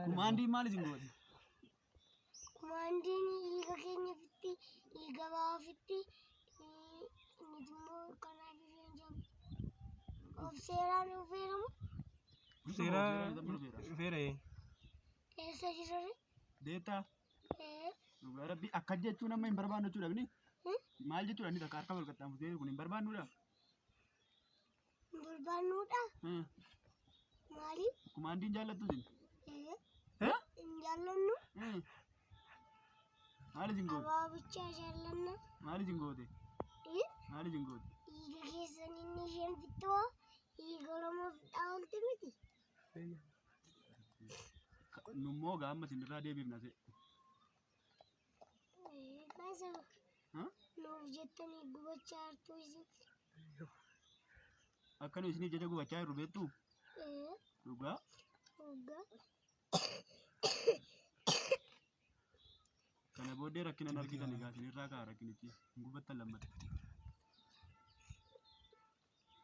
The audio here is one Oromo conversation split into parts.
Kumaandiin maal isin gooti? Kumaandiin hiika keenya fitti, hiika ba'aa fitti, inni immoo karaa jireen jabu. Of seeraan dhufeeramu. Feera. Eessa jirare? Deettaa? Rabbi akka jechuun amma hin barbaannu jechuudha bini? Maal jechuudha inni takka harka wal qaxxaamurtee kun hin barbaannuudha? Hin barbaannuudha? Maali? Kumaandiin jaallattu isin? Hin jaallannu? Maal isin goote? Abaabichaa jaallanna. Maal isin goote? Maal isin goote? Hiika keessan inni isheen fixxoo hiika Oromoo fixaa oolte miti. Nummoo gaamma isin irraa deebiifna se'e. Kaasa nuuf jettanii gubachaa hartuu isin. Akka nu isinii jecha gubachaa jirru beektuu? Dhugaa? Dhugaa. Kana booddee rakkinan argitan egaa isin irraa ka'a rakkinichi hin gubattan lammata.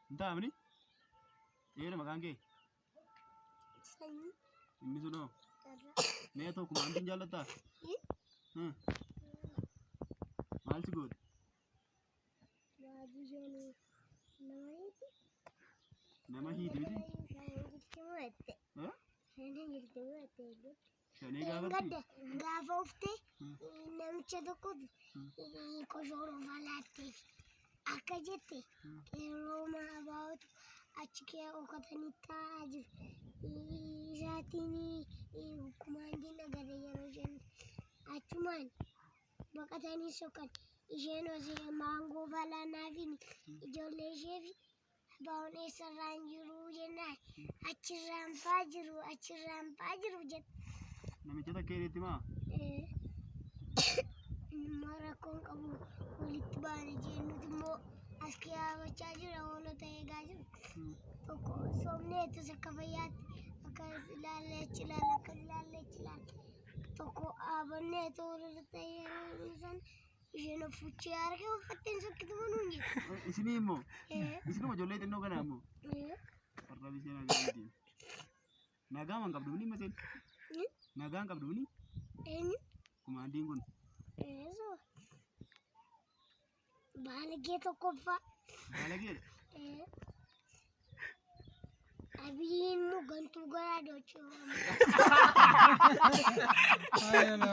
Hin taa'amni? Eera maqaan kee? Sanyii. Inni sunoo? Mee ta'u kumaandiin jaallattaa? Maal si goote? Baaduu shanii nama hiiti. Nama hiiti miti? Shanii jirti mo'atte. Shanii jirti mo'atte. Shanii gaafatti? Gaafa uftee namicha tokkotu koshoroo falaattee akka jette yeroo maabaa'utu achi kee okkotanii taa'aa jiru. Isaatiin kumaandiin agarre yeroo isheen achumaan baqatanii sokan isheen osoo maangoo falaanaafiin ijoollee ishee fi abaa'oon eessarraan jiru jennaan achirraanfaa jiru jette. Namicha takka hiriitti maa? Immoo rakkoon qabu walitti baane jeen nuti immoo as kiyaabachaa jira hoolota eegaa jiru. Tokko somneetus akka fayyaatti akka ilaalle achi ilaalla akka ilaalle achi ilaalla. Tokko dhaabannee toorata ta'ee yeroo san isheen uffichee harkee uffatteen sokkitu manuun jirti. Isinii immoo? Isinuma ijoollee xinnoo kanaa immoo? Har'a bishee nagaatiin. Nagaa man qabdu bini mateen? Nagaan qabdu bini? Eenyu? Kumaandiin kun? Eesoo. Baalagee tokkoffaa. Baalageedha? Abiyyiin immoo gantuu garaa dhochuu. Ayo, no,